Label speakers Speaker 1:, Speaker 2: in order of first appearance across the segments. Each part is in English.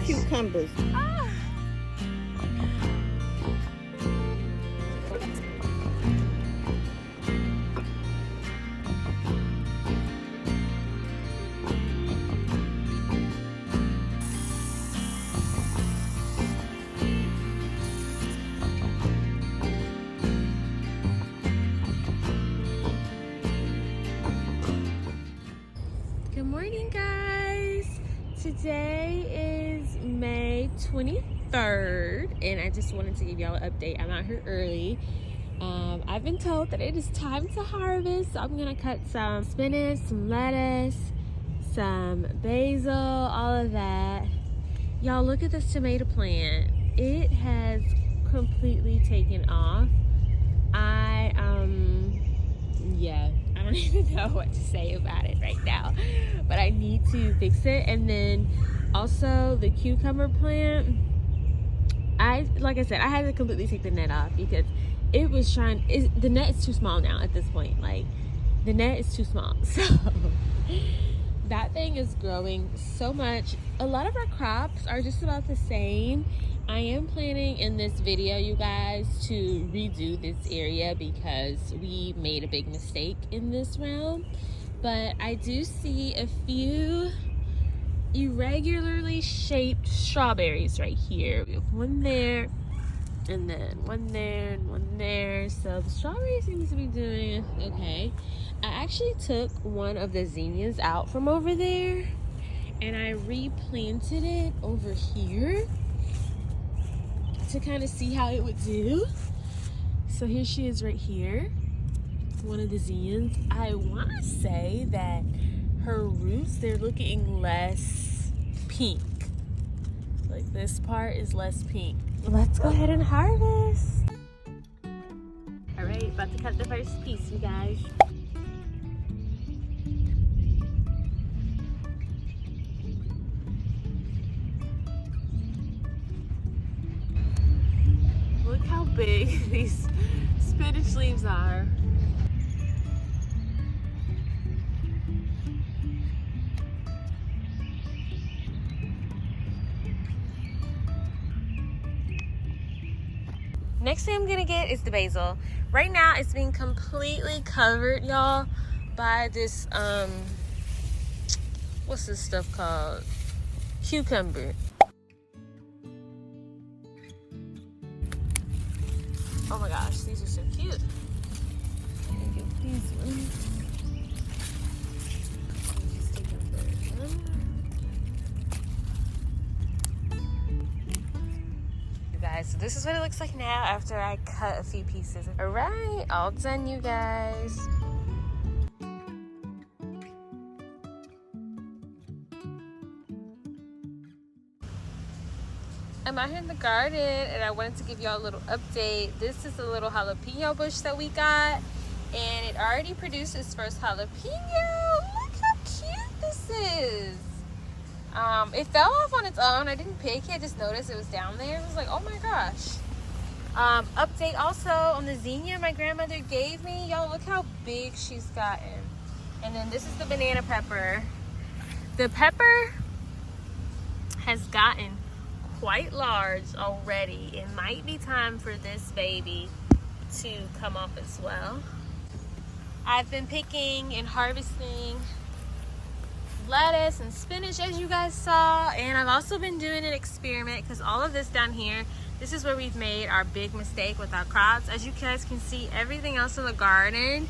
Speaker 1: cucumbers.
Speaker 2: Ah. Good morning, guys. Today is May 23rd, and I just wanted to give y'all an update. I'm out here early. I've been told that it is time to harvest, so I'm gonna cut some spinach, some lettuce, some basil, all of that. Y'all, look at this tomato plant. It has completely taken off. Yeah, I don't even know what to say about it right now, but I need to fix it. And then also the cucumber plant, like I said, I had to completely take the net off because it was the net is too small now at this point. Like, the net is too small. So that thing is growing so much. A lot of our crops are just about the same. I am planning in this video, you guys, to redo this area because we made a big mistake in this round. But I do see a few irregularly shaped strawberries right here. We have one there, and then one there, and one there. So the strawberry seems to be doing okay. I actually took one of the zinnias out from over there, and I replanted it over here to kind of see how it would do. So here she is right here, one of the zinnias. I want to say that her roots, they're looking less pink. Like, this part is less pink. Let's go ahead and harvest. All right, about to cut the first piece, you guys. Look how big these spinach leaves are. Next thing I'm gonna get is the basil. Right now it's being completely covered, y'all, by this what's this stuff called? Cucumber. Oh my gosh, these are so cute. I'm gonna get these ones. Just take them first. You guys, so this is what it looks like now after I cut a few pieces. All right, all done, you guys. I'm out here in the garden and I wanted to give y'all a little update. This is a little jalapeno bush that we got, and it already produced its first jalapeno. Look how cute this is. It fell off on its own. I didn't pick it, I just noticed it was down there. I was like, oh my gosh. Update also on the zinnia my grandmother gave me. Y'all, look how big she's gotten. And then this is the banana pepper. The pepper has gotten quite large already. It might be time for this baby to come off as well. I've been picking and harvesting lettuce and spinach, as you guys saw, and I've also been doing an experiment because all of this down here, this is where we've made our big mistake with our crops. As you guys can see, everything else in the garden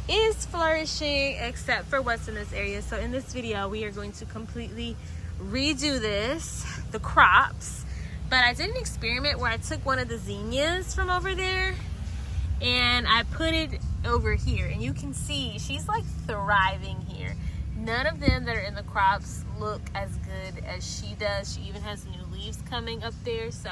Speaker 2: is flourishing except for what's in this area. So in this video, we are going to completely redo the crops. But I did an experiment where I took one of the zinnias from over there and I put it over here, and you can see she's like thriving here. None of them that are in the crops look as good as she does. She even has new leaves coming up there. So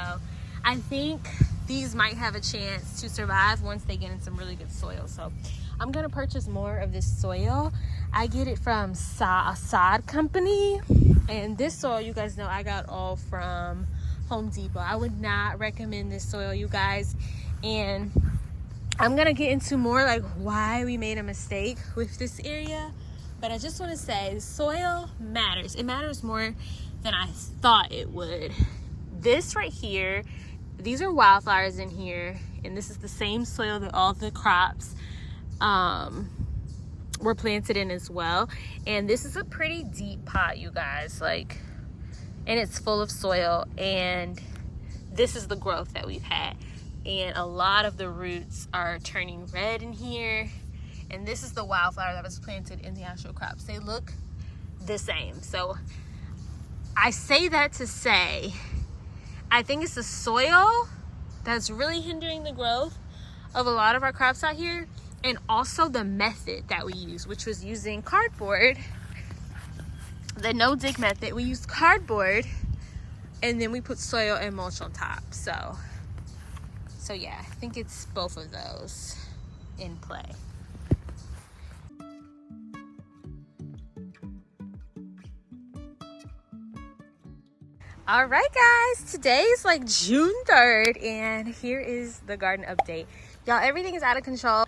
Speaker 2: I think these might have a chance to survive once they get in some really good soil. So I'm gonna purchase more of this soil. I get it from a sod company, and this soil, you guys know, I got all from Home Depot. I would not recommend this soil, you guys. And I'm gonna get into more like why we made a mistake with this area, But I just want to say soil matters. It matters more than I thought it would. This right here, these are wildflowers in here, and this is the same soil that all the crops were planted in as well. And this is a pretty deep pot, you guys, like, and it's full of soil, and this is the growth that we've had. And a lot of the roots are turning red in here. And this is the wildflower that was planted in the actual crops. They look the same. So I say that to say, I think it's the soil that's really hindering the growth of a lot of our crops out here. And also the method that we use, which was using cardboard, the no dig method. We used cardboard and then we put soil and mulch on top. So yeah, I think it's both of those in play. All right, guys, today is like June 3rd, and here is the garden update. Y'all, everything is out of control,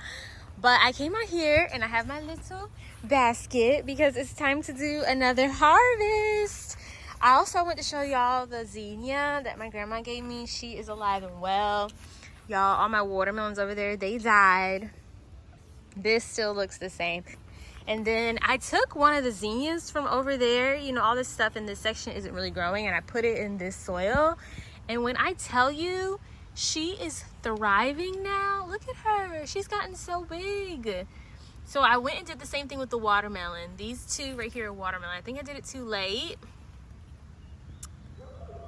Speaker 2: but I came out here and I have my little basket because it's time to do another harvest. I also want to show y'all the zinnia that my grandma gave me. She is alive and well. Y'all, all my watermelons over there, they died. This still looks the same. And then I took one of the zinnias from over there. You know, all this stuff in this section isn't really growing, and I put it in this soil. And when I tell you, she is thriving now. Look at her. She's gotten so big. So I went and did the same thing with the watermelon. These two right here are watermelon. I think I did it too late.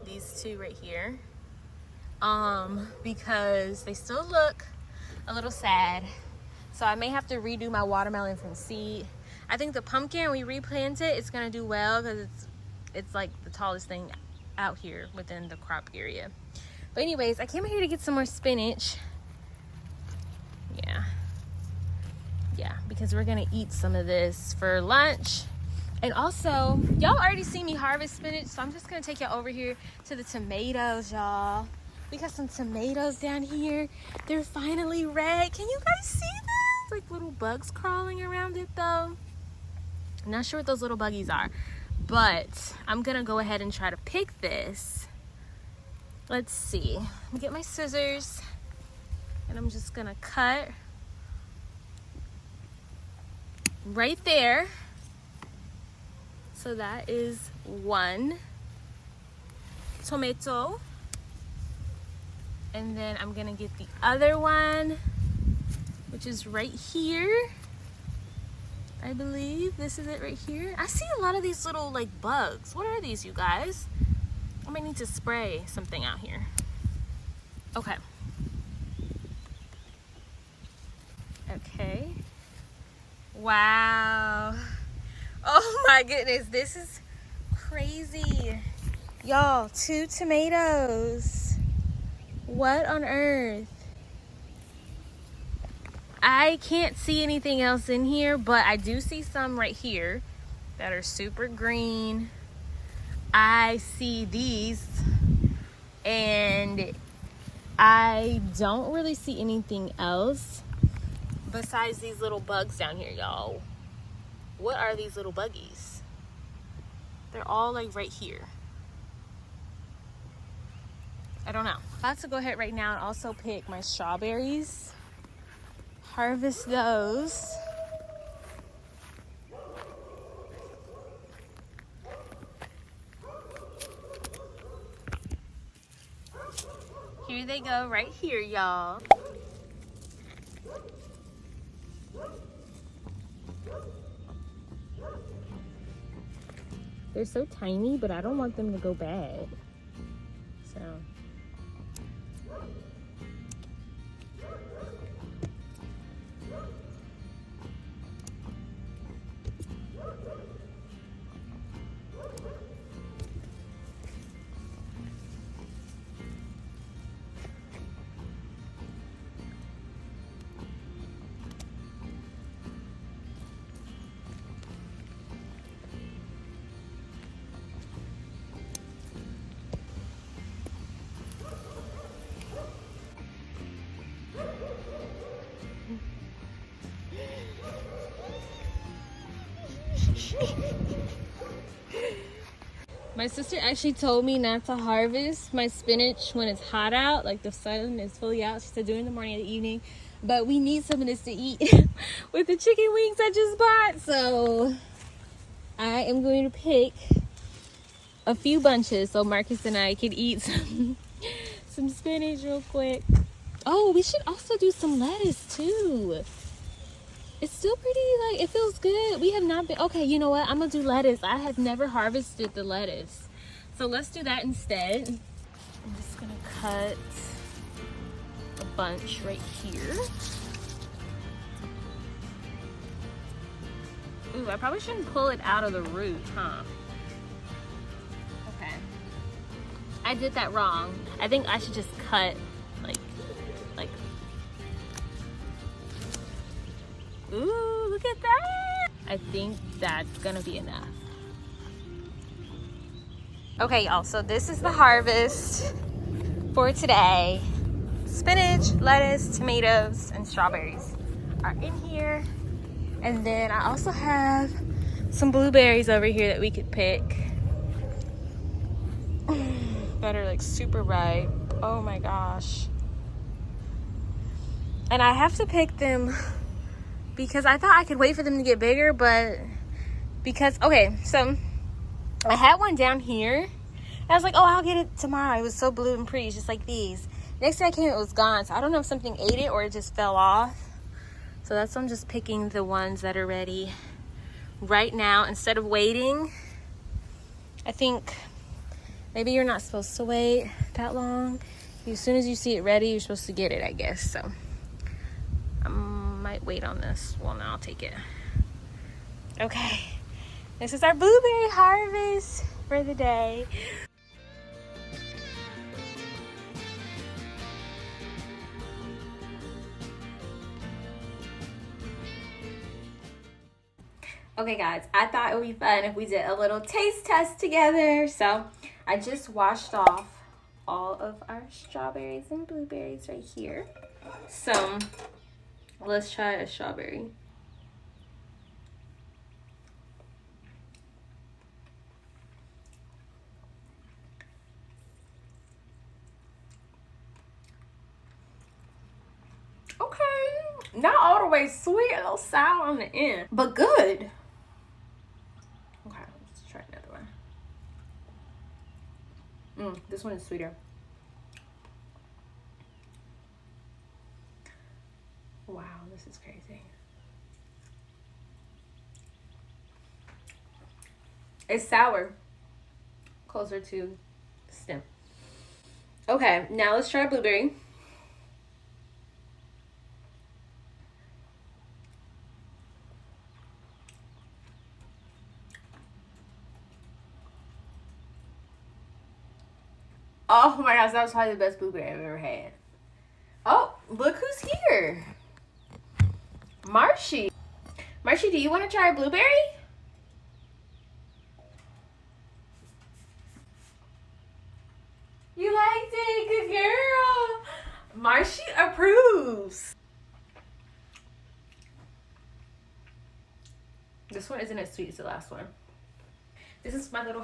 Speaker 2: These two right here. Because they still look a little sad. So I may have to redo my watermelon from seed. I think the pumpkin, we replant it, it's gonna do well because it's like the tallest thing out here within the crop area. But anyways, I came here to get some more spinach. Yeah, because we're gonna eat some of this for lunch. And also, y'all already see me harvest spinach, so I'm just gonna take y'all over here to the tomatoes, y'all. We got some tomatoes down here. They're finally red. Can you guys see that? Like little bugs crawling around it though. I'm not sure what those little buggies are, but I'm gonna go ahead and try to pick this. Let's see. Let me get my scissors, and I'm just gonna cut right there. So that is one tomato. And then I'm gonna get the other one, which is right here. I believe this is it right here. I see a lot of these little like bugs. What are these, you guys? I might need to spray something out here. Okay. Okay. Wow. Oh my goodness, this is crazy. Y'all, 2 tomatoes. What on earth? I can't see anything else in here, but I do see some right here that are super green. I see these, and I don't really see anything else besides these little bugs down here, y'all. What are these little buggies? They're all like right here. I don't know. I'm about to go ahead right now and also pick my strawberries. Harvest those. Here they go right here, y'all. They're so tiny, but I don't want them to go bad. So. My sister actually told me not to harvest my spinach when it's hot out, like the sun is fully out. She said do it in the morning or the evening. But we need some of this to eat with the chicken wings I just bought. So I am going to pick a few bunches so Marcus and I can eat some spinach real quick. Oh, we should also do some lettuce too. It's still pretty, like, it feels good. We have not been, okay, you know what? I'm gonna do lettuce. I have never harvested the lettuce. So let's do that instead. I'm just gonna cut a bunch right here. Ooh, I probably shouldn't pull it out of the root, huh? Okay. I did that wrong. I think I should just cut like. Ooh, look at that. I think that's gonna be enough. Okay, y'all, so this is the harvest for today. Spinach, lettuce, tomatoes, and strawberries are in here. And then I also have some blueberries over here that we could pick that are like super ripe. Oh my gosh. And I have to pick them because I thought I could wait for them to get bigger, but because, okay, so I had one down here. I was like, oh, I'll get it tomorrow. It was so blue and pretty, just like these. Next day I came, it was gone. So I don't know if something ate it or it just fell off. So that's why I'm just picking the ones that are ready right now instead of waiting. I think maybe you're not supposed to wait that long. As soon as you see it ready, you're supposed to get it, I guess. So I might wait on this. Well, no, I'll take it. Okay. This is our blueberry harvest for the day. Okay guys, I thought it would be fun if we did a little taste test together. So I just washed off all of our strawberries and blueberries right here. So let's try a strawberry. Okay, not all the way sweet, a little sour on the end, but good. Okay, let's try another one. This one is sweeter. Wow, this is crazy. It's sour. Closer to stem. Okay, now let's try blueberry. Oh my gosh, that was probably the best blueberry I've ever had. Oh, look who's here. Marshy. Marshy, do you want to try a blueberry? You liked it, good girl. Marshy approves. This one isn't as sweet as the last one. This is my little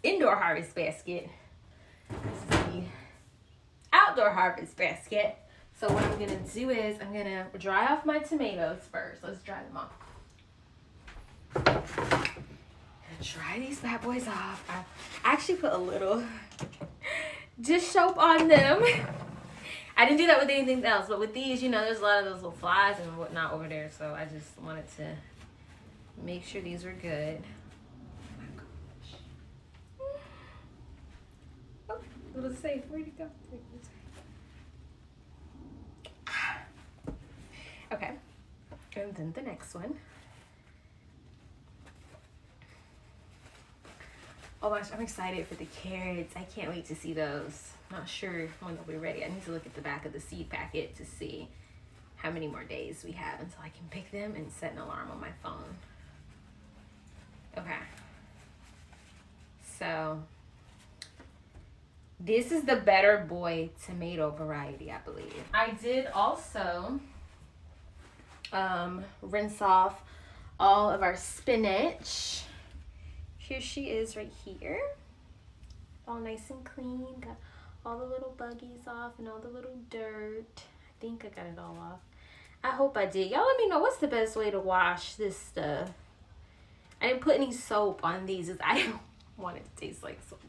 Speaker 2: indoor harvest basket. This is the outdoor harvest basket. So what I'm gonna do is I'm gonna dry off my tomatoes first. Let's dry them off. And dry these bad boys off. I actually put a little dish soap on them. I didn't do that with anything else, but with these, you know, there's a lot of those little flies and whatnot over there. So I just wanted to make sure these were good. What does it say? Where'd it go? Okay. And then the next one. Oh gosh, I'm excited for the carrots. I can't wait to see those. Not sure when they'll be ready. I need to look at the back of the seed packet to see how many more days we have until I can pick them and set an alarm on my phone. Okay. So this is the Better Boy tomato variety, I believe. I did also rinse off all of our spinach. Here she is right here. All nice and clean. Got all the little buggies off and all the little dirt. I think I got it all off. I hope I did. Y'all let me know what's the best way to wash this stuff. I didn't put any soap on these. I don't want it to taste like soap.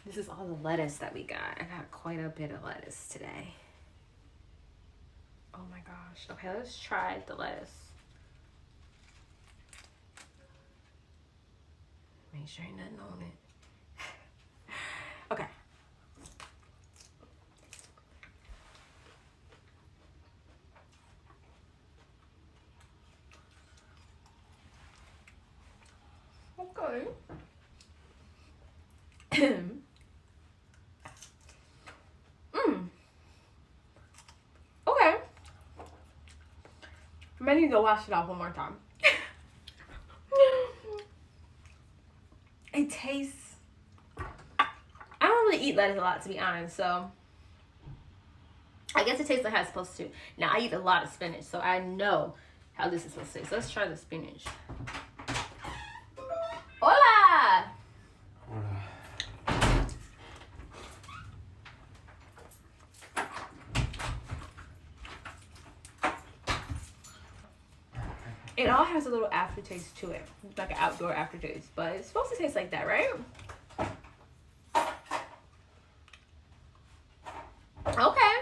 Speaker 2: This is all the lettuce that we got. I got quite a bit of lettuce today. Oh my gosh. Okay, let's try the lettuce. Make sure ain't nothing on it. Okay. Okay. Okay. I need to wash it off one more time. It tastes... I don't really eat lettuce a lot, to be honest, so... I guess it tastes like how it's supposed to. Now, I eat a lot of spinach, so I know how this is supposed to taste. So let's try the spinach. Hola! It all has a little aftertaste to it, like an outdoor aftertaste, but it's supposed to taste like that, right? Okay.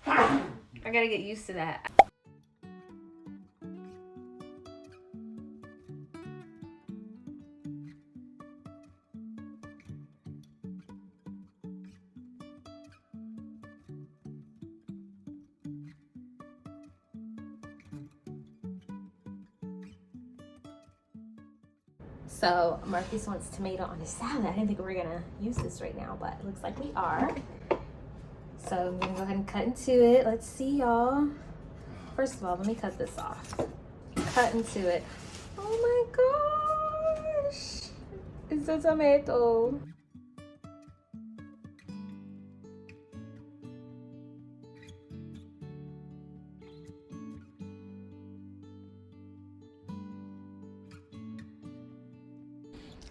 Speaker 2: I gotta get used to that. So Marcus wants tomato on his salad. I didn't think we were gonna use this right now, but it looks like we are. So I'm gonna go ahead and cut into it. Let's see, y'all. First of all, let me cut this off. Cut into it. Oh my gosh! It's a tomato.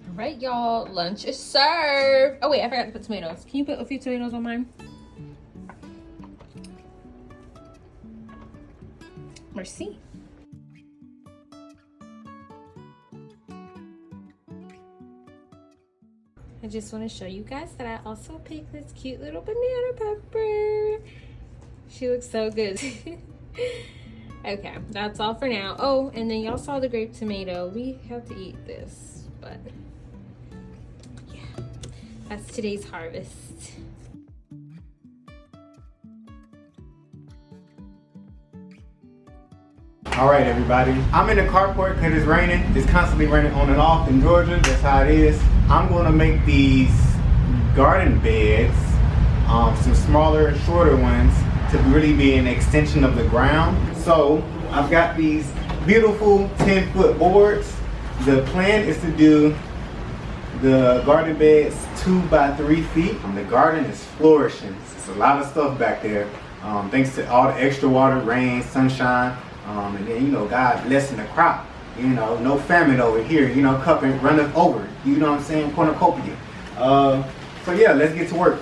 Speaker 2: All right, y'all, lunch is served. Oh wait, I forgot to put tomatoes. Can you put a few tomatoes on mine? Merci. I just want to show you guys that I also picked this cute little banana pepper. She looks so good. Okay, that's all for now. Oh, and then y'all saw the grape tomato. We have to eat this, but yeah, that's today's harvest.
Speaker 1: All right, everybody. I'm in the carport because it's raining. It's constantly raining on and off in Georgia. That's how it is. I'm going to make these garden beds, some smaller and shorter ones, to really be an extension of the ground. So I've got these beautiful 10-foot boards. The plan is to do the garden beds 2 by 3 feet. The garden is flourishing. It's a lot of stuff back there. Thanks to all the extra water, rain, sunshine. And then, you know, God blessing the crop. You know, no famine over here. You know, cup and runneth over. You know what I'm saying? Cornucopia. So yeah, let's get to work.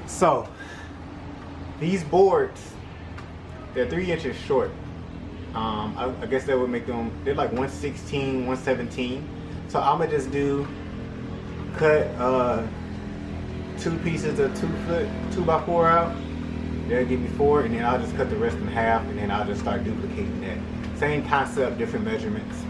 Speaker 1: So these boards, they're 3 inches short. I guess that would make them, they're like 116, 117. So I'm gonna just cut 2 pieces of 2 by 4 out. That'll give me 4, and then I'll just cut the rest in half, and then I'll just start duplicating that. Same concept, different measurements.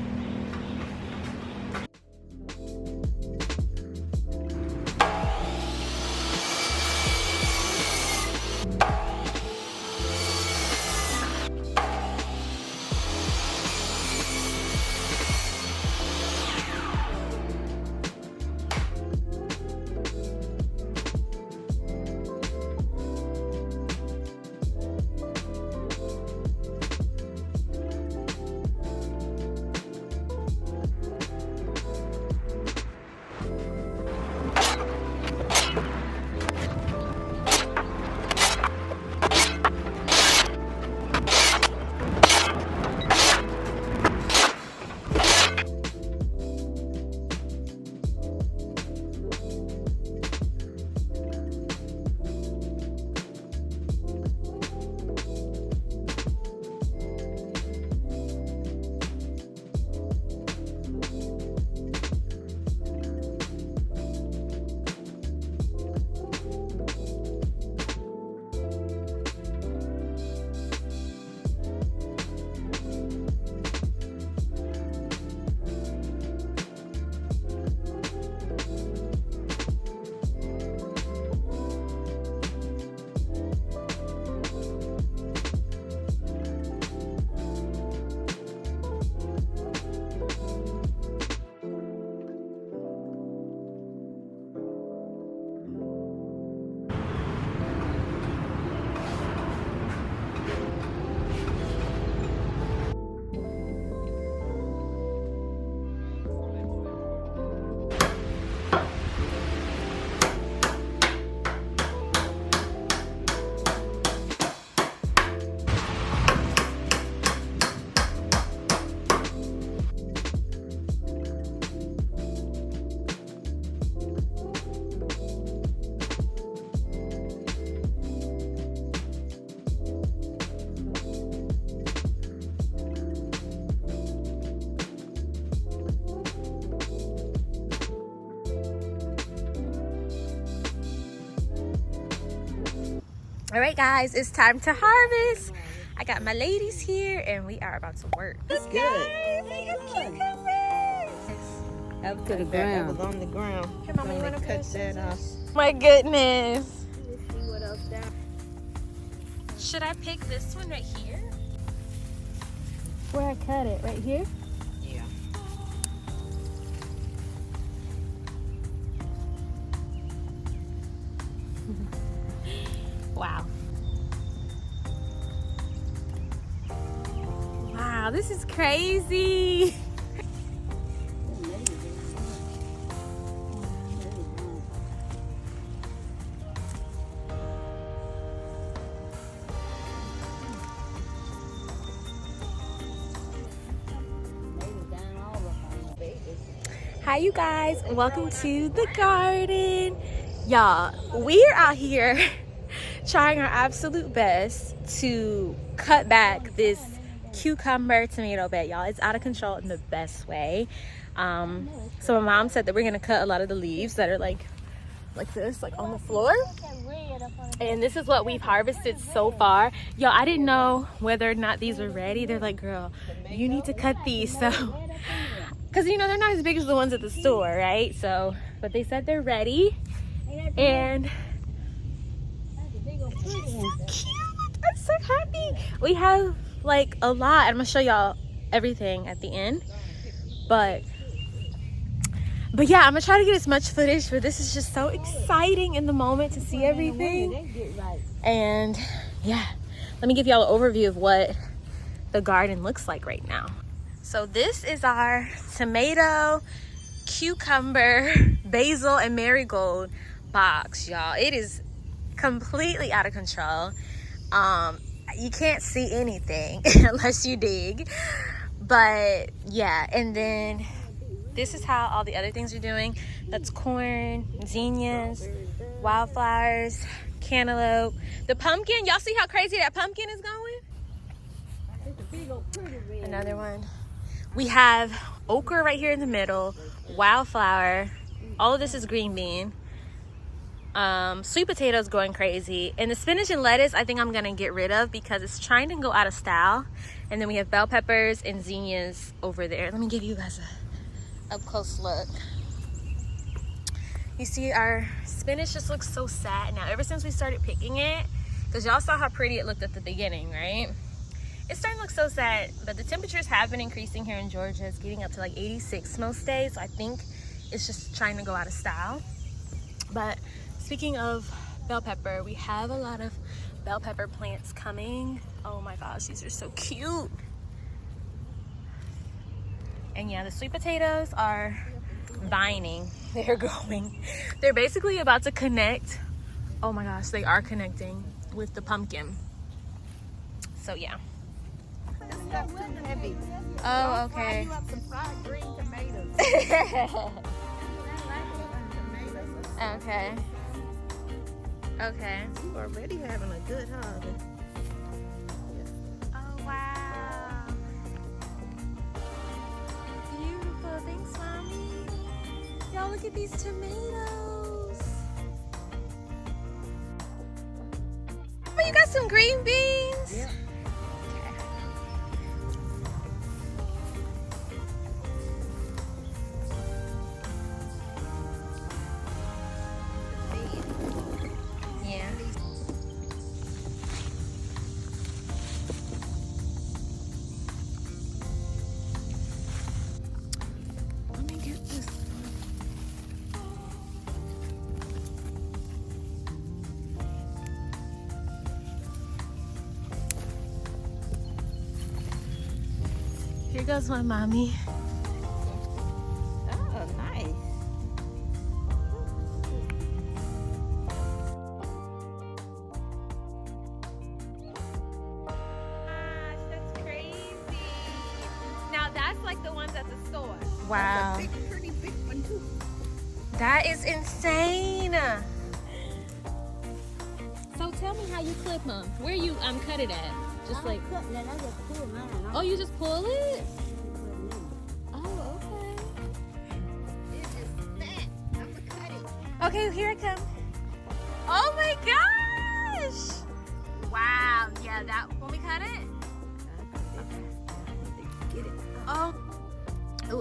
Speaker 2: All right, guys, it's time to harvest. I got my ladies here, and we are about to work.
Speaker 3: That's good.
Speaker 2: Guys, we have cucumbers.
Speaker 3: Up to the ground. That was on the ground.
Speaker 2: Here, Mama, you
Speaker 3: When
Speaker 2: want
Speaker 3: they
Speaker 2: to
Speaker 3: cut that off.
Speaker 2: My goodness.
Speaker 3: Let's see what else down.
Speaker 2: Should I pick this one right here?
Speaker 4: Where I cut it, right here?
Speaker 3: Yeah.
Speaker 2: Wow. Wow, this is crazy. Hi you guys, welcome to the garden. Y'all, we're out here trying our absolute best to cut back this cucumber tomato bed, y'all. It's out of control in the best way. So my mom said that we're gonna cut a lot of the leaves that are like this, like on the floor. And this is what we've harvested so far. Y'all, I didn't know whether or not these were ready. They're like, girl, you need to cut these. So, because you know, they're not as big as the ones at the store, right? So, but they said they're ready. And it's so cute. I'm so happy. We have like a lot. I'm gonna show y'all everything at the end. But yeah, I'm gonna try to get as much footage, but this is just so exciting in the moment to see everything. And yeah, let me give y'all an overview of what the garden looks like right now. So this is our tomato, cucumber, basil, and marigold box, y'all. It is completely out of control. You can't see anything unless you dig. But yeah, and then this is how all the other things are doing. That's corn, zinnias, wildflowers, cantaloupe. The pumpkin, y'all see how crazy that pumpkin is going? Another one. We have okra right here in the middle, wildflower. All of this is green bean. Sweet potatoes going crazy. And the spinach and lettuce, I think I'm gonna get rid of because it's trying to go out of style. And then we have bell peppers and zinnias over there. Let me give you guys a up close look. You see our spinach just looks so sad now ever since we started picking it, because y'all saw how pretty it looked at the beginning, right? It's starting to look so sad, but the temperatures have been increasing here in Georgia. It's getting up to like 86 most days, so I think it's just trying to go out of style. But speaking of bell pepper, we have a lot of bell pepper plants coming. Oh my gosh, these are so cute. And yeah, the sweet potatoes are vining. They're going. They're basically about to connect. Oh my gosh, they are connecting with the pumpkin. So yeah.
Speaker 3: Heavy.
Speaker 2: Oh, okay.
Speaker 3: You up some fried green tomatoes.
Speaker 2: Okay. Okay.
Speaker 3: You already having a good harvest.
Speaker 2: Oh wow. Beautiful. Thanks, Mommy. Y'all look at these tomatoes. Oh, you got some green beans?
Speaker 3: Yep.
Speaker 2: Here goes my mommy.
Speaker 3: Oh, nice.
Speaker 2: Gosh, that's crazy. Now that's like the ones at the store.
Speaker 3: Wow. That's a pretty big one too.
Speaker 2: That is insane. So tell me how you clip them. Where you cut it at? Just like.
Speaker 4: Cutting it, I just pull mine.
Speaker 2: Oh, you just pull it? Oh, okay.
Speaker 3: It is fat. I'm gonna cut it.
Speaker 2: Okay, here I come. Oh my gosh! Wow, yeah, that when we cut it.
Speaker 3: Get it.
Speaker 2: Oh,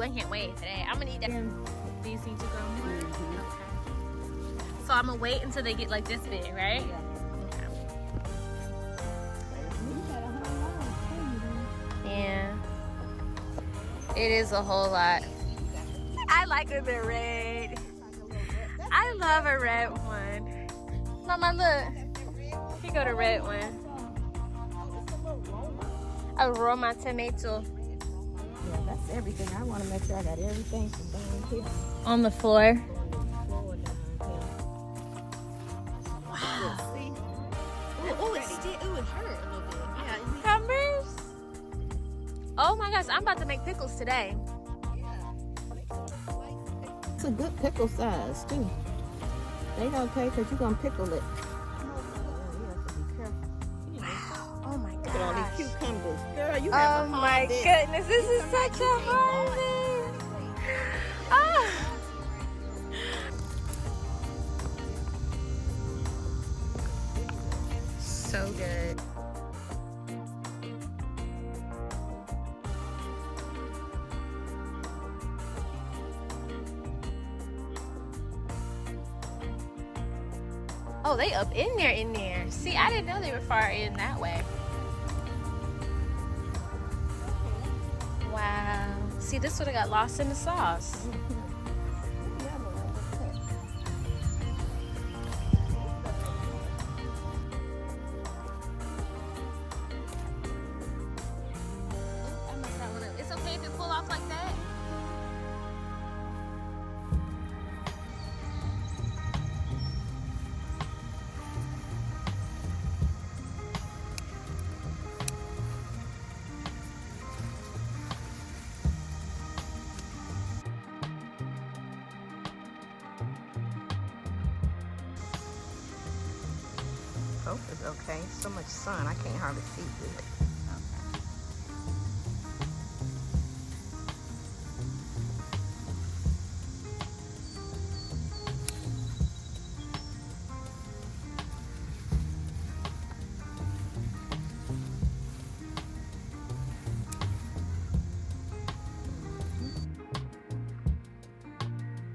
Speaker 2: I can't wait today. I'm gonna eat that. These need to grow more. Okay. So I'm gonna wait until they get like this big, right? Yeah. It is a whole lot. I like the red. I love a red one. Mama, look. Here go the red one. Aroma tomato.
Speaker 3: Yeah, that's everything. I want to make sure I got everything from down here.
Speaker 2: On the floor.
Speaker 3: Floor down here.
Speaker 2: Wow.
Speaker 3: See?
Speaker 2: Ooh, it hurt a little bit.
Speaker 3: Yeah,
Speaker 2: Cucumbers. Oh my gosh, I'm about to make pickles today.
Speaker 3: it's a good pickle size too. They okay because you're gonna pickle it.
Speaker 2: Oh my
Speaker 3: Look at all
Speaker 2: gosh.
Speaker 3: these cucumbers. Girl, you have
Speaker 2: Oh
Speaker 3: a
Speaker 2: my
Speaker 3: harvest.
Speaker 2: goodness, this is such a harvest. Ah. So good. Oh, they up in there. See, I didn't know they were far in that way. Wow. See, this would have got lost in the sauce. I messed that one up. It's okay if it pull off like that?
Speaker 3: Hope it's okay. So much sun, I can't hardly see good.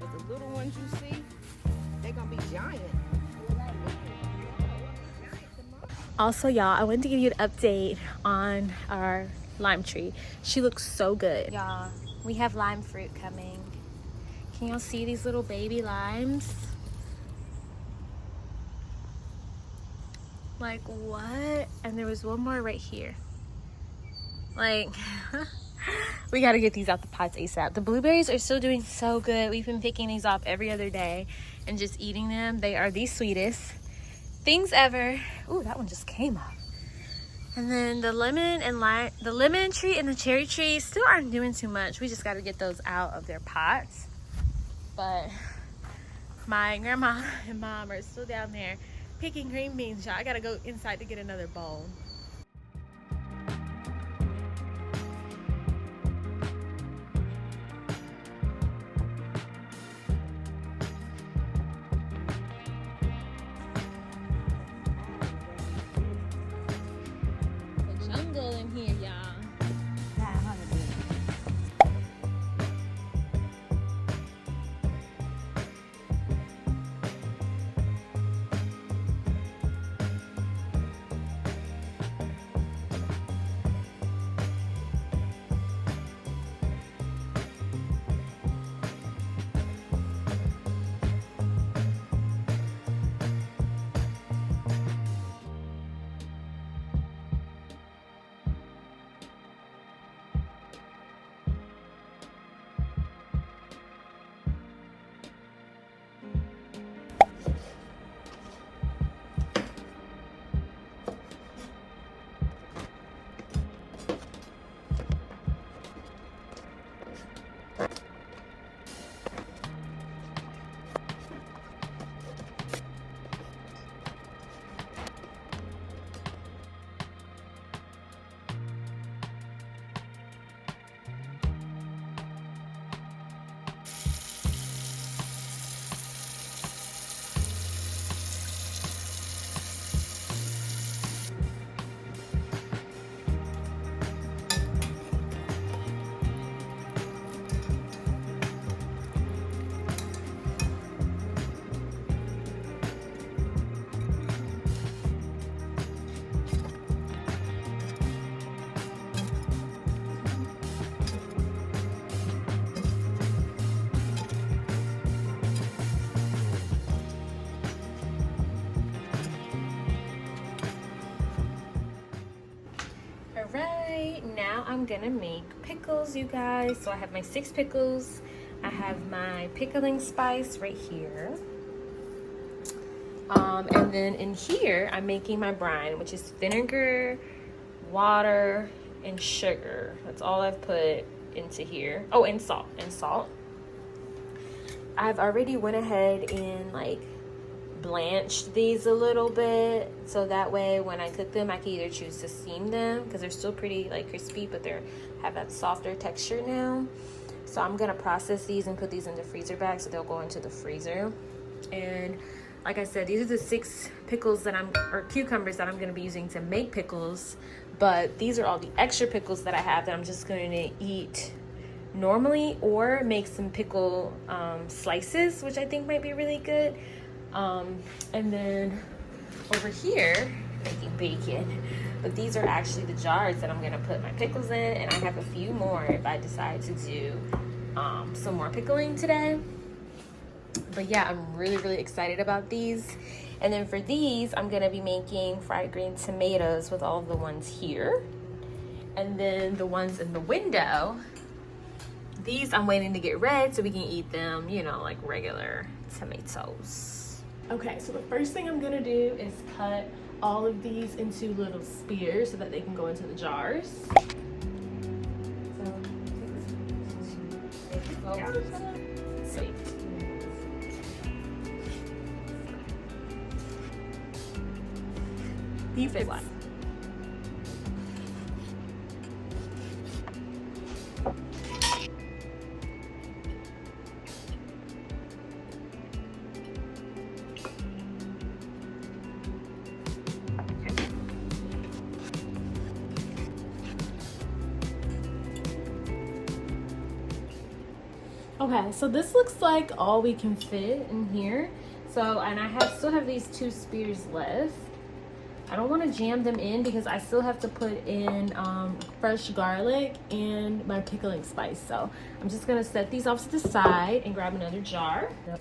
Speaker 3: But the little ones you see, they're gonna be giant.
Speaker 2: Also, y'all, I wanted to give you an update on our lime tree. She looks so good. Y'all, we have lime fruit coming. Can y'all see these little baby limes? Like, what? And there was one more right here. Like, we gotta get these out the pots ASAP. The blueberries are still doing so good. We've been picking these off every other day and just eating them. They are the sweetest things ever. Ooh, that one just came up. And then the lemon tree and the cherry tree still aren't doing too much. We just got to get those out of their pots. But my grandma and mom are still down there picking green beans. Y'all, I got to go inside to get another bowl. Jungle in here, y'all. I'm gonna make pickles, you guys. So I have my 6 pickles. I have my pickling spice right here. And then in here, I'm making my brine, which is vinegar, water, and sugar. That's all I've put into here. Oh, and salt. I've already went ahead and like blanched these a little bit, so that way when I cook them, I can either choose to steam them because they're still pretty like crispy, but they have that softer texture now. So I'm gonna process these and put these in the freezer bag so they'll go into the freezer. And like I said, these are the 6 pickles that or cucumbers that I'm gonna be using to make pickles, but these are all the extra pickles that I have that I'm just gonna eat normally or make some pickle slices, which I think might be really good. And then over here, making bacon. But these are actually the jars that I'm gonna put my pickles in, and I have a few more if I decide to do some more pickling today. But yeah, I'm really excited about these. And then for these, I'm gonna be making fried green tomatoes with all of the ones here. And then the ones in the window, these I'm waiting to get red so we can eat them, you know, like regular tomatoes. Okay, so the first thing I'm gonna do is cut all of these into little spears so that they can go into the jars. Beef is one. Okay, so this looks like all we can fit in here. So, and I still have these 2 spears left. I don't want to jam them in because I still have to put in fresh garlic and my pickling spice. So I'm just gonna set these off to the side and grab another jar. Yep.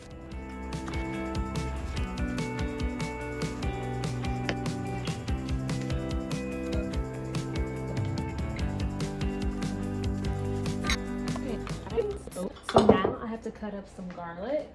Speaker 2: So now I have to cut up some garlic.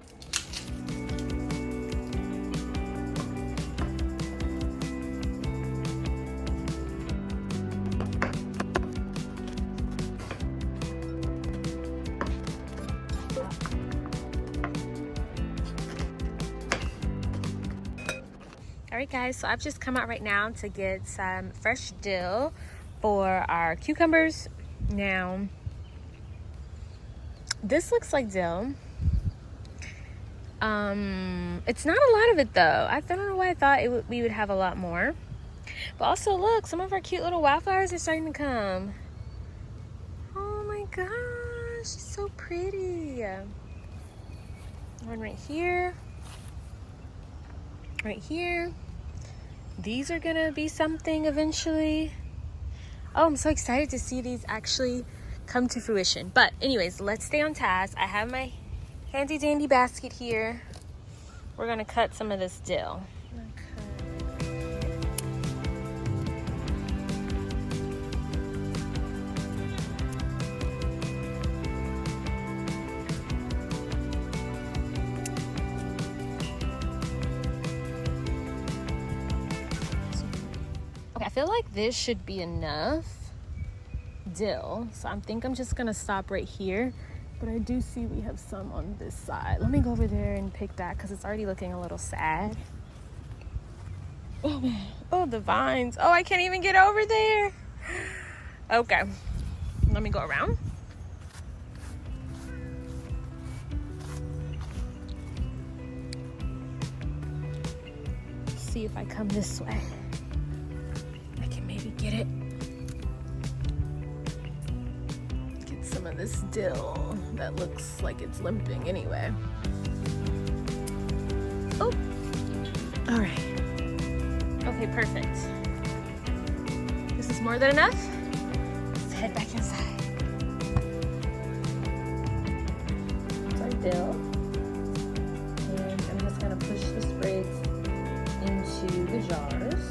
Speaker 2: Alright guys, so I've just come out right now to get some fresh dill for our cucumbers. Now, this looks like dill. It's not a lot of it though. I don't know why I thought we would have a lot more. But also look, some of our cute little wildflowers are starting to come. Oh my gosh, it's so pretty. One right here. Right here. These are gonna be something eventually. Oh, I'm so excited to see these actually come to fruition. But anyways, let's stay on task. I have my handy dandy basket here. We're gonna cut some of this dill. Okay, I feel like this should be enough dill, so I think I'm just gonna stop right here, but I do see we have some on this side. Let me go over there and pick that because it's already looking a little sad. Oh man, oh the vines. Oh, I can't even get over there. Okay, let me go around. See if I come this way, I can maybe get it. Some of this dill that looks like it's limping anyway. Oh, all right. Okay, perfect. This is more than enough. Let's head back inside. It's our dill. And I'm just gonna push the sprigs into the jars.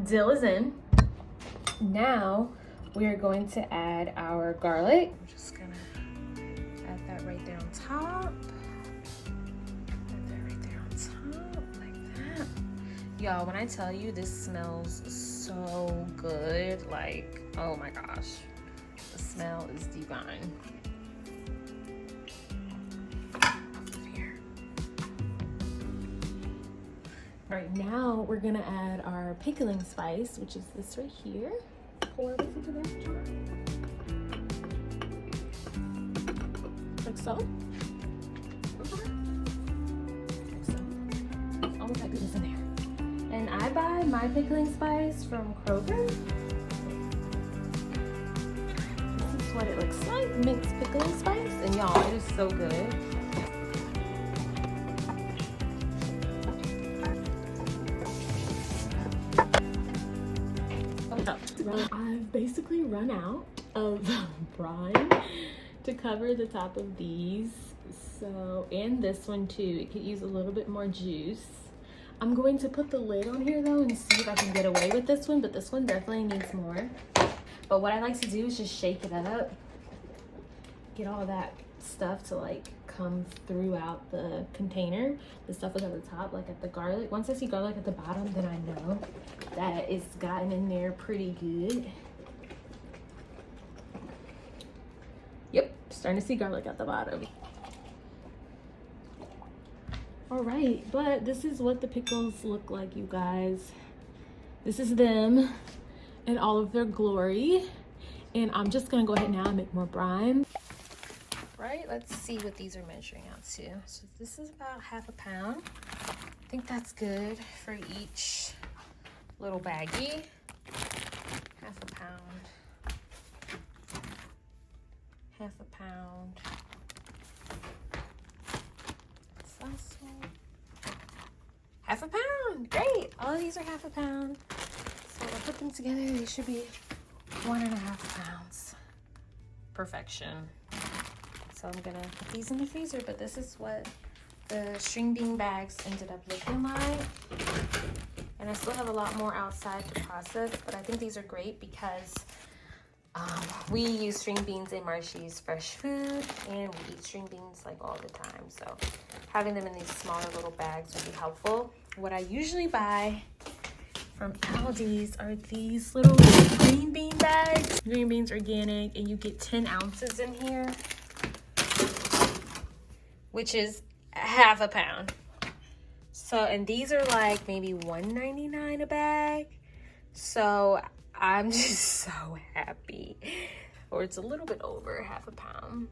Speaker 2: dill is in. Now we are going to add our garlic. I'm just gonna add that right there on top. Add that right there on top, like that. Y'all, when I tell you this smells so good, like, oh my gosh, the smell is divine. All right, now we're gonna add our pickling spice, which is this right here. Pour this into that jar. Like so. Like so. Almost like this in there. And I buy my pickling spice from Kroger. This is what it looks like, mixed pickling spice. And y'all, it is so good. I've basically run out of brine to cover the top of these, so, and this one too. It could use a little bit more juice. I'm going to put the lid on here though and see if I can get away with this one, but this one definitely needs more. But what I like to do is just shake it up, get all that stuff to like come throughout the container. The stuff is at the top, like at the garlic. Once I see garlic at the bottom, then I know that it's gotten in there pretty good. Yep, starting to see garlic at the bottom. All right, but this is what the pickles look like, you guys. This is them in all of their glory. And I'm just gonna go ahead now and make more brine. Right, let's see what these are measuring out to. So this is about ½ pound. I think that's good for each little baggie. ½ pound. ½ pound. What's last one? ½ pound. Great. All of these are ½ pound. So if I put them together, they should be 1.5 pounds. Perfection. So I'm gonna put these in the freezer, but this is what the string bean bags ended up looking like. And I still have a lot more outside to process, but I think these are great because we use string beans in Marshy's fresh food, and we eat string beans like all the time. So having them in these smaller little bags would be helpful. What I usually buy from Aldi's are these little green bean bags. Green beans organic, and you get 10 ounces in here, which is ½ pound. So, and these are like maybe $1.99 a bag. So I'm just so happy. Or it's a little bit over ½ pound,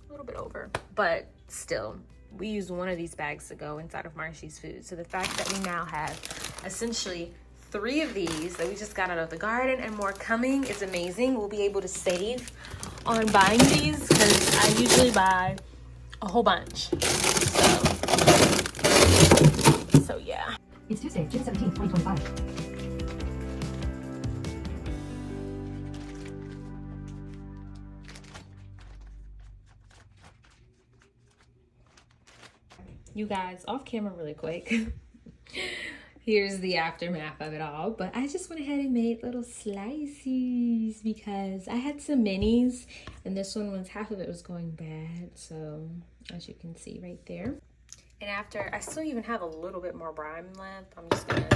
Speaker 2: a little bit over, but still, we use one of these bags to go inside of Marshy's food. So the fact that we now have essentially 3 of these that we just got out of the garden and more coming is amazing. We'll be able to save on buying these because I usually buy a whole bunch. So yeah.
Speaker 5: It's Tuesday, June 17th, 2025.
Speaker 2: You guys, off camera really quick. Here's the aftermath of it all, but I just went ahead and made little slices because I had some minis and this one was, half of it was going bad. So as you can see right there. And after, I still even have a little bit more brine left. I'm just gonna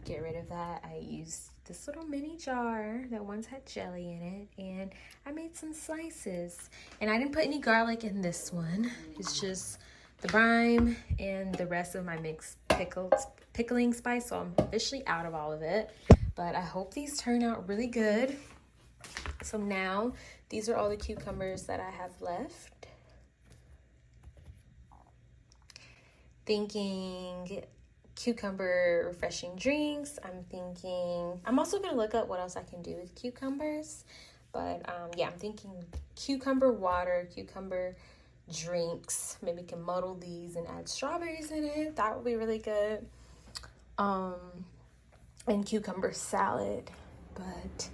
Speaker 2: get rid of that. I used this little mini jar that once had jelly in it, and I made some slices. And I didn't put any garlic in this one. It's just the brine and the rest of my mixed pickling spice. So I'm officially out of all of it, but I hope these turn out really good. So now these are all the cucumbers that I have left. Thinking cucumber refreshing drinks. I'm also gonna look up what else I can do with cucumbers, but yeah, I'm thinking cucumber water, cucumber drinks. Maybe can muddle these and add strawberries in it. That would be really good. And cucumber salad. But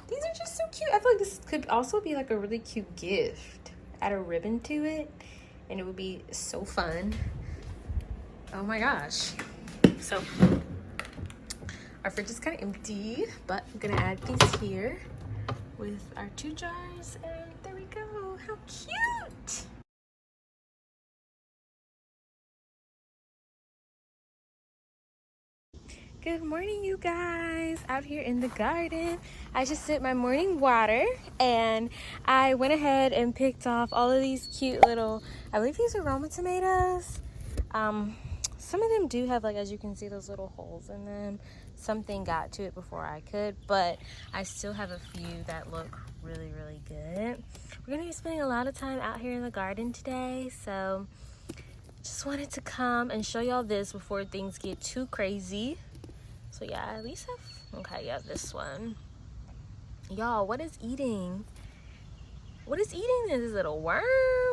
Speaker 2: these are just so cute. I feel like this could also be like a really cute gift. Add a ribbon to it and it would be so fun. Oh my gosh. So Our fridge is kind of empty, but I'm gonna add these here with our 2 jars, and there we go. How cute! Good morning, you guys. Out here in the garden. I just sipped my morning water, and I went ahead and picked off all of these cute little, I believe these are Roma tomatoes. Some of them do have, like, as you can see, those little holes in them. Something got to it before I could, but I still have a few that look really, really good. We're gonna be spending a lot of time out here in the garden today, so just wanted to come and show y'all this before things get too crazy. So yeah, I at least have, okay, yeah, this one. Y'all, what is eating? What is eating this little worm?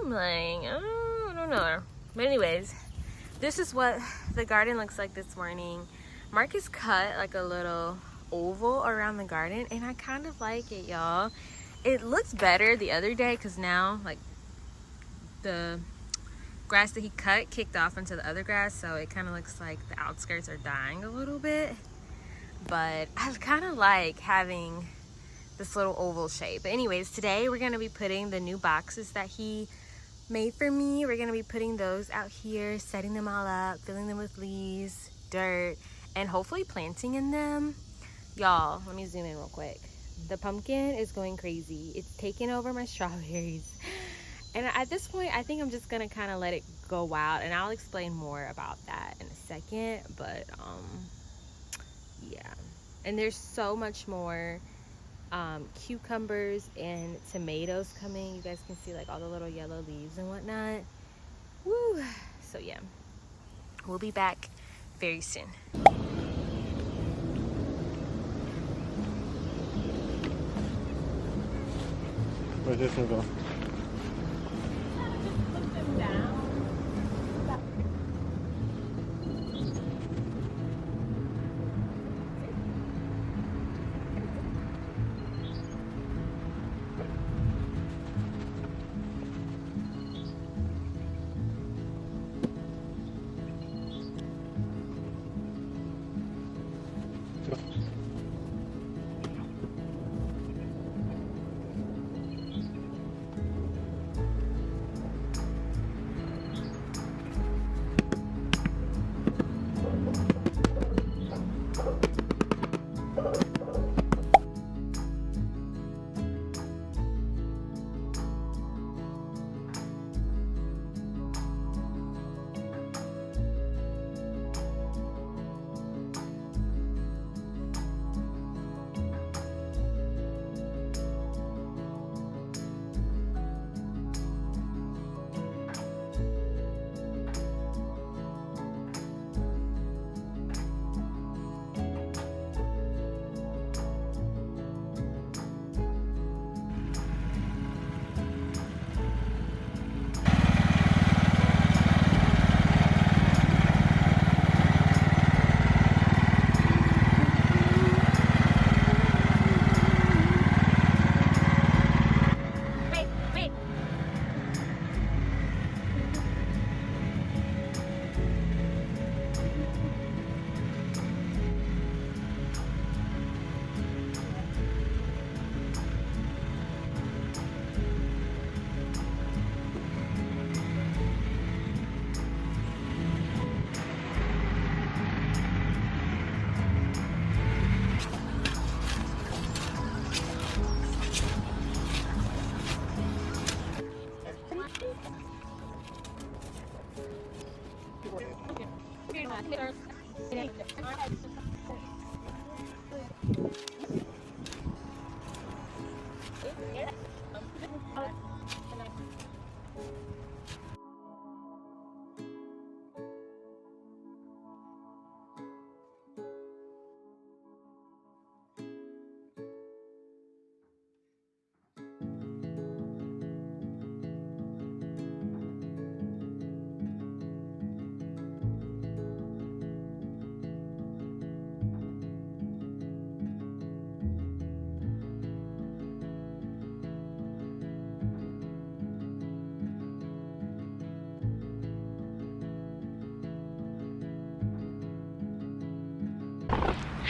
Speaker 2: Like, I don't know. But anyways, this is what the garden looks like this morning. Marcus cut like a little oval around the garden, and I kind of like it, y'all. It looks better the other day because now, like, the grass that he cut kicked off into the other grass, so it kind of looks like the outskirts are dying a little bit. But I kind of like having this little oval shape. But anyways, today we're gonna be putting the new boxes that he made for me. We're gonna be putting those out here, setting them all up, filling them with leaves, dirt, and hopefully planting in them. Y'all, let me zoom in real quick. The pumpkin is going crazy. It's taking over my strawberries. And at this point, I think I'm just gonna kind of let it go wild, and I'll explain more about that in a second. But yeah, and there's so much more cucumbers and tomatoes coming. You guys can see like all the little yellow leaves and whatnot. Woo! So yeah, we'll be back very soon.
Speaker 1: Where's this one go?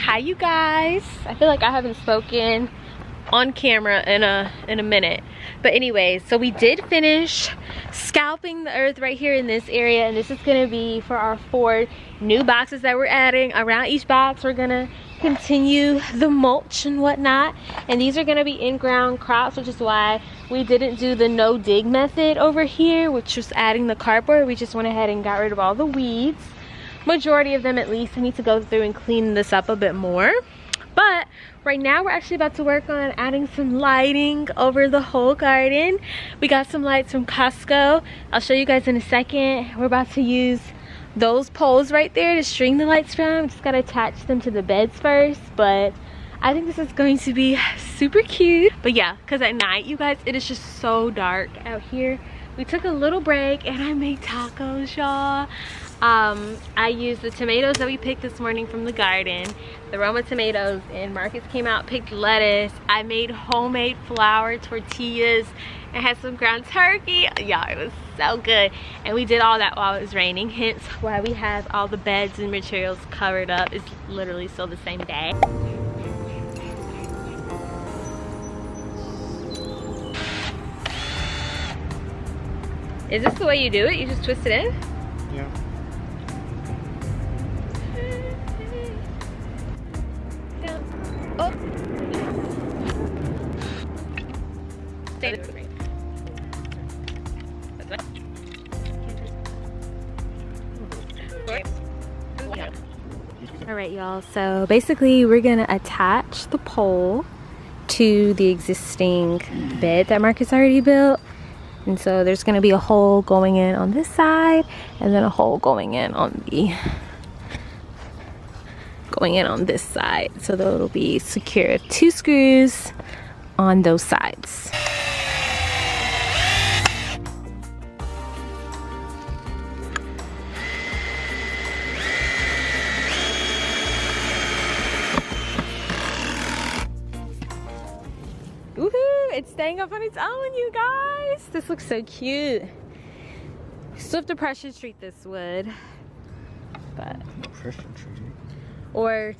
Speaker 2: Hi you guys. I feel like I haven't spoken on camera in a minute, but anyways, so we did finish scalping the earth right here in this area, and this is gonna be for our 4 new boxes that we're adding. Around each box we're gonna continue the mulch and whatnot, and these are gonna be in-ground crops, which is why we didn't do the no dig method over here, which was adding the cardboard. We just went ahead and got rid of all the weeds, majority of them at least. I need to go through and clean this up a bit more. But right now we're actually about to work on adding some lighting over the whole garden. We got some lights from Costco. I'll show you guys in a second. We're about to use those poles right there to string the lights from. Just gotta attach them to the beds first, but I think this is going to be super cute. But yeah, because at night, you guys, it is just so dark out here. We took a little break and I made tacos, y'all. I used the tomatoes that we picked this morning from the garden, the Roma tomatoes, and Marcus came out, picked lettuce. I made homemade flour tortillas and had some ground turkey. Yeah, it was so good. And we did all that while it was raining, hence why we have all the beds and materials covered up. It's literally still the same day. Is this the way you do it? You just twist it in?
Speaker 1: Yeah.
Speaker 2: Oh. All right, y'all, so basically we're gonna attach the pole to the existing bed that Marcus already built. And so there's gonna be a hole going in on this side and then a hole going in on this side. So it'll be secure 2 screws on those sides. Woohoo! It's staying up on its own, you guys. This looks so cute. Still have to pressure treat this wood, but
Speaker 1: Pressure treating.
Speaker 2: or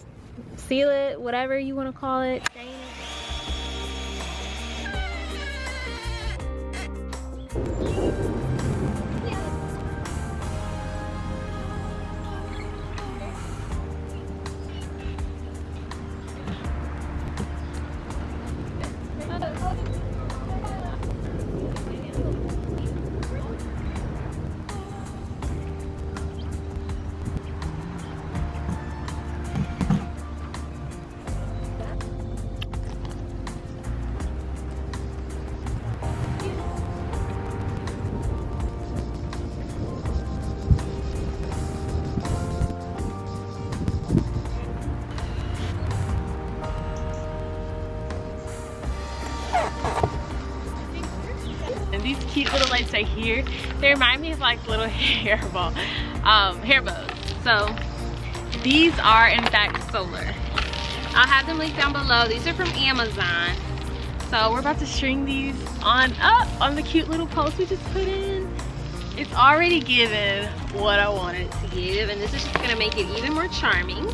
Speaker 2: seal it, whatever you want to call it. Stain it. And these cute little lights right here, they remind me of like little hair bows. So these are in fact solar. I'll have them linked down below. These are from Amazon. So we're about to string these on up on the cute little post we just put in. It's already given what I wanted it to give, and this is just gonna make it even more charming.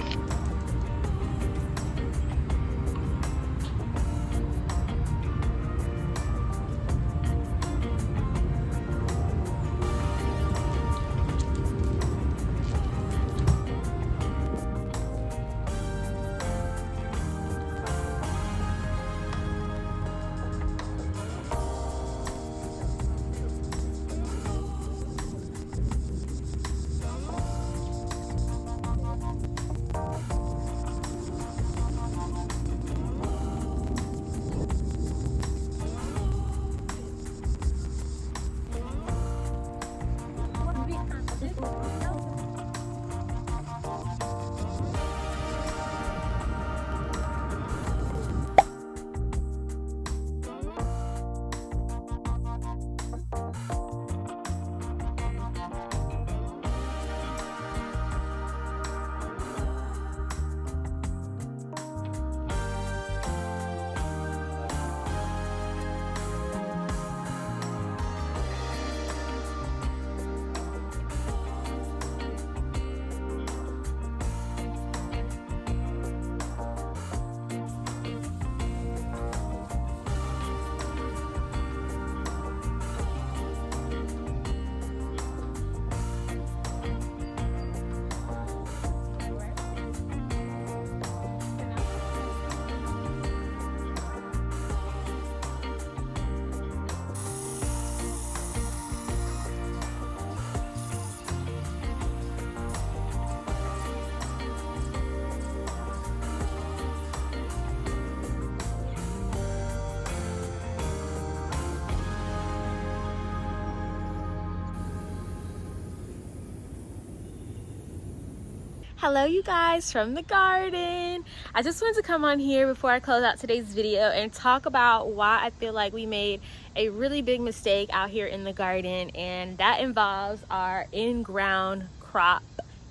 Speaker 2: Hello you guys from the garden. I just wanted to come on here before I close out today's video and talk about why I feel like we made a really big mistake out here in the garden, and that involves our in-ground crop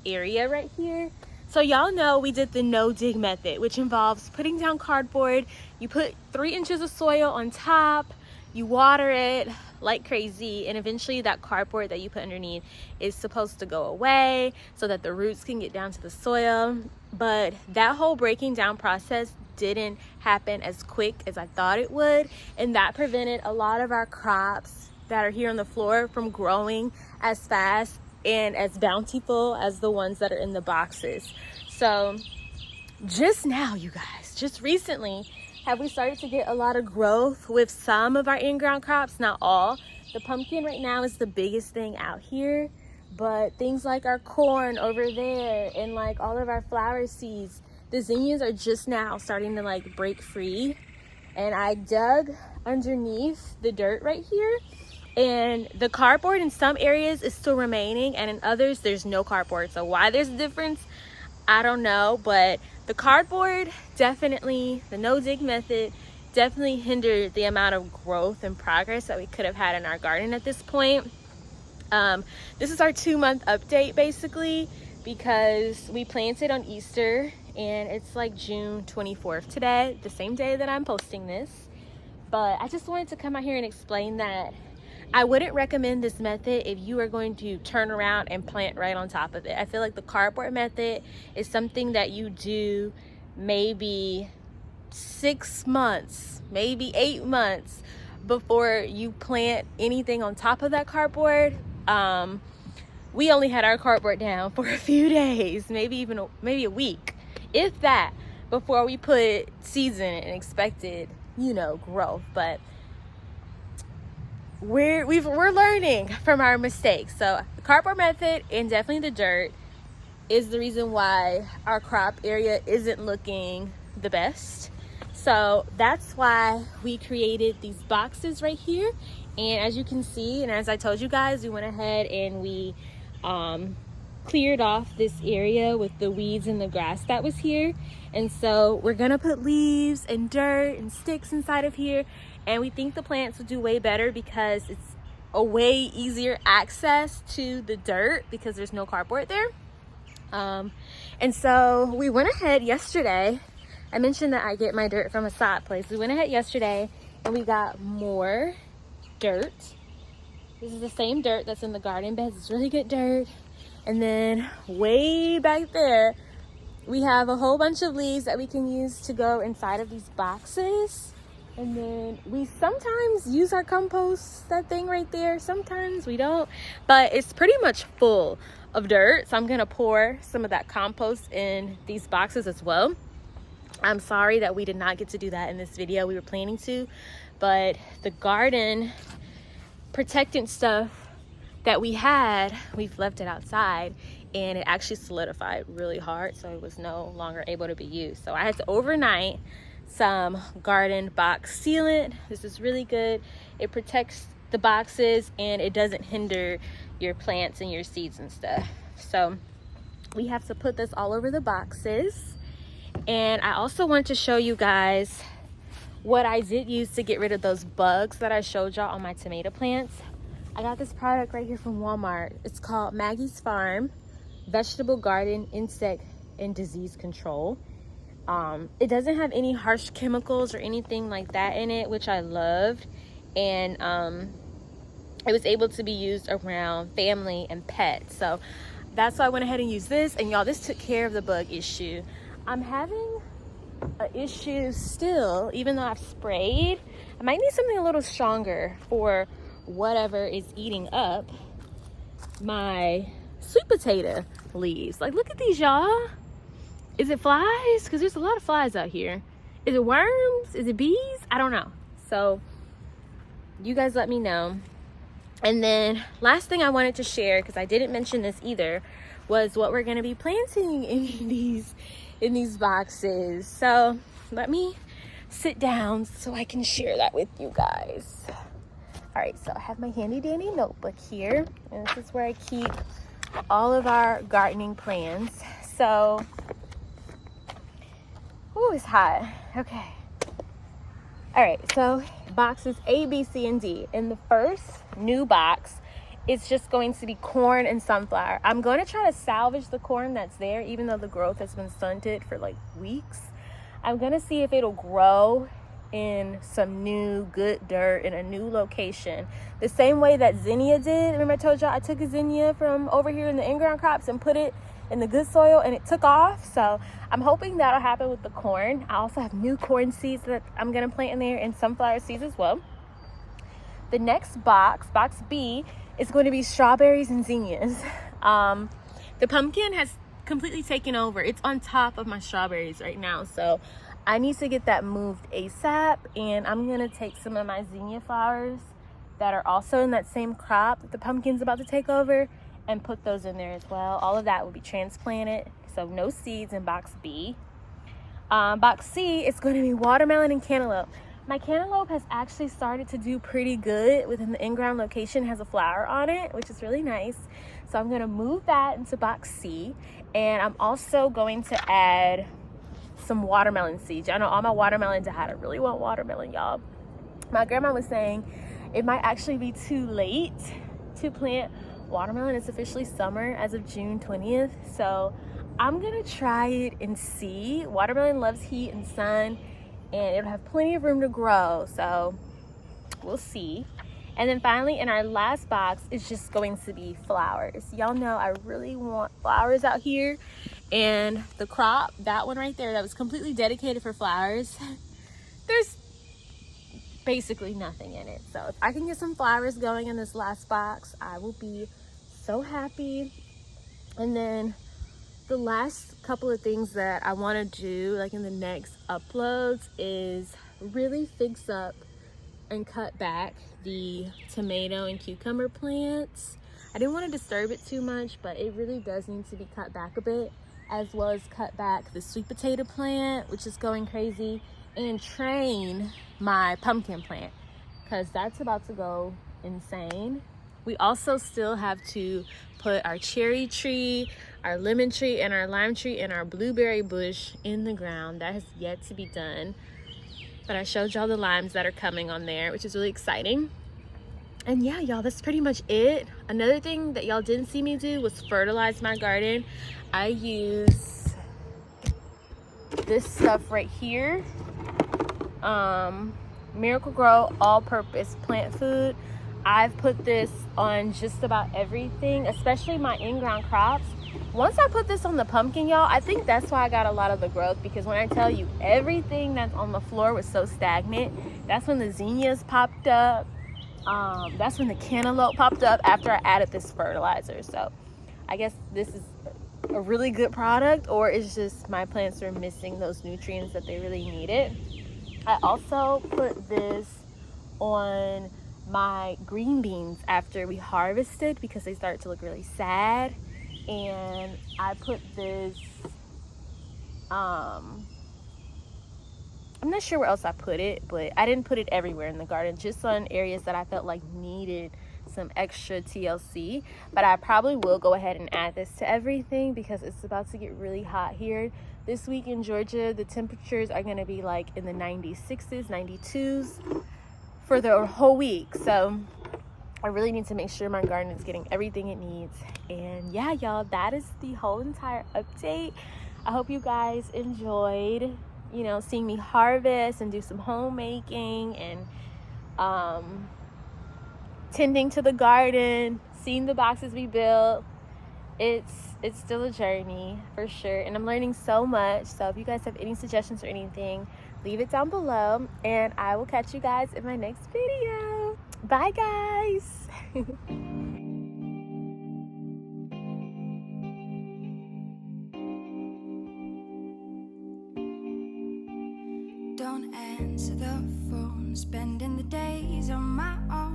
Speaker 2: area right here. So y'all know we did the no dig method, which involves putting down cardboard. You put 3 inches of soil on top, you water it like crazy, and eventually that cardboard that you put underneath is supposed to go away so that the roots can get down to the soil. But that whole breaking down process didn't happen as quick as I thought it would, and that prevented a lot of our crops that are here on the floor from growing as fast and as bountiful as the ones that are in the boxes. So just now, you guys, just recently have we started to get a lot of growth with some of our in-ground crops, not all. The pumpkin right now is the biggest thing out here, but things like our corn over there and like all of our flower seeds, the zinnias are just now starting to like break free. And I dug underneath the dirt right here, and the cardboard in some areas is still remaining, and in others there's no cardboard. So why there's a difference, I don't know, but the cardboard definitely, the no dig method definitely hindered the amount of growth and progress that we could have had in our garden at this point. This is our 2-month update basically, because we planted on Easter and it's like June 24th today, the same day that I'm posting this. But I just wanted to come out here and explain that I wouldn't recommend this method if you are going to turn around and plant right on top of it. I feel like the cardboard method is something that you do maybe 6 months, maybe 8 months before you plant anything on top of that cardboard. We only had our cardboard down for a few days, maybe a week, if that, before we put seeds in it and expected, you know, growth. But we're learning from our mistakes. So the cardboard method and definitely the dirt is the reason why our crop area isn't looking the best. So that's why we created these boxes right here. And as you can see, and as I told you guys, we went ahead and we cleared off this area with the weeds and the grass that was here. And so we're gonna put leaves and dirt and sticks inside of here, and we think the plants will do way better because it's a way easier access to the dirt because there's no cardboard there. And so we went ahead yesterday, I mentioned that I get my dirt from a sod place. We went ahead yesterday and we got more dirt. This is the same dirt that's in the garden beds. It's really good dirt. And then way back there, we have a whole bunch of leaves that we can use to go inside of these boxes. And then we sometimes use our compost, that thing right there. Sometimes we don't, but it's pretty much full of dirt. So I'm gonna pour some of that compost in these boxes as well. I'm sorry that we did not get to do that in this video. We were planning to, but the garden protectant stuff that we had, we've left it outside, and it actually solidified really hard, so it was no longer able to be used. So I had to overnight some garden box sealant. This is really good. It protects the boxes and it doesn't hinder your plants and your seeds and stuff. So we have to put this all over the boxes. And I also want to show you guys what I did use to get rid of those bugs that I showed y'all on my tomato plants. I got this product right here from Walmart. It's called Maggie's Farm Vegetable Garden Insect and Disease Control. It doesn't have any harsh chemicals or anything like that in it, which I loved. And it was able to be used around family and pets. So that's why I went ahead and used this. And y'all, this took care of the bug issue. I'm having an issue still, even though I've sprayed. I might need something a little stronger for whatever is eating up my sweet potato leaves. Like, look at these, y'all. Is it flies? Because there's a lot of flies out here. Is it worms? Is it bees? I don't know. So you guys let me know. And then last thing I wanted to share, because I didn't mention this either, was what we're going to be planting in these boxes. So let me sit down so I can share that with you guys. All right, so I have my handy dandy notebook here, and this is where I keep all of our gardening plans. So, ooh, it's hot. Okay. All right, so boxes A, B, C, and D. In the first new box, it's just going to be corn and sunflower. I'm going to try to salvage the corn that's there, even though the growth has been stunted for like weeks. I'm going to see if it'll grow in some new good dirt in a new location. The same way that zinnia did. Remember I told y'all I took a zinnia from over here in the in-ground crops and put it in the good soil and it took off. So I'm hoping that'll happen with the corn. I also have new corn seeds that I'm going to plant in there and sunflower seeds as well. The next box, box B, is going to be strawberries and zinnias. The pumpkin has completely taken over. It's on top of my strawberries right now. So I need to get that moved ASAP. And I'm going to take some of my zinnia flowers that are also in that same crop that the pumpkin's about to take over and put those in there as well. All of that will be transplanted. So no seeds in box B. Box C is going to be watermelon and cantaloupe. My cantaloupe has actually started to do pretty good within the in-ground location. It has a flower on it, which is really nice. So I'm going to move that into box C. And I'm also going to add some watermelon seeds. I know all my watermelon died. I really want watermelon, y'all. My grandma was saying it might actually be too late to plant watermelon. It's officially summer as of June 20th. So I'm going to try it and see. Watermelon loves heat and sun, and it'll have plenty of room to grow, so we'll see. And then finally, in our last box, it's just going to be flowers. Y'all know I really want flowers out here, and the crop, that one right there, that was completely dedicated for flowers, there's basically nothing in it. So if I can get some flowers going in this last box, I will be so happy. And then the last couple of things that I want to do, like in the next uploads, is really fix up and cut back the tomato and cucumber plants. I didn't want to disturb it too much, but it really does need to be cut back a bit, as well as cut back the sweet potato plant, which is going crazy, and train my pumpkin plant, because that's about to go insane. We also still have to put our cherry tree, our lemon tree, and our lime tree, and our blueberry bush in the ground. That has yet to be done. But I showed y'all the limes that are coming on there, which is really exciting. And yeah, y'all, that's pretty much it. Another thing that y'all didn't see me do was fertilize my garden. I use this stuff right here. Miracle-Gro all-purpose plant food. I've put this on just about everything, especially my in-ground crops. Once I put this on the pumpkin, y'all, I think that's why I got a lot of the growth, because when I tell you everything that's on the floor was so stagnant, that's when the zinnias popped up. That's when the cantaloupe popped up after I added this fertilizer. So I guess this is a really good product, or it's just my plants are missing those nutrients that they really needed. I also put this on my green beans after we harvested, because they started to look really sad. And I put this, I'm not sure where else I put it, but I didn't put it everywhere in the garden, just on areas that I felt like needed some extra TLC. But I probably will go ahead and add this to everything, because it's about to get really hot here. This week in Georgia, the temperatures are going to be like in the 96s, 92s for the whole week. So I really need to make sure my garden is getting everything it needs. And yeah, y'all, that is the whole entire update. I hope you guys enjoyed, you know, seeing me harvest and do some homemaking and tending to the garden, seeing the boxes we built. It's still a journey for sure, and I'm learning so much. So if you guys have any suggestions or anything, leave it down below, and I will catch you guys in my next video. Bye, guys.
Speaker 6: Don't answer the phone, spending the days on my own.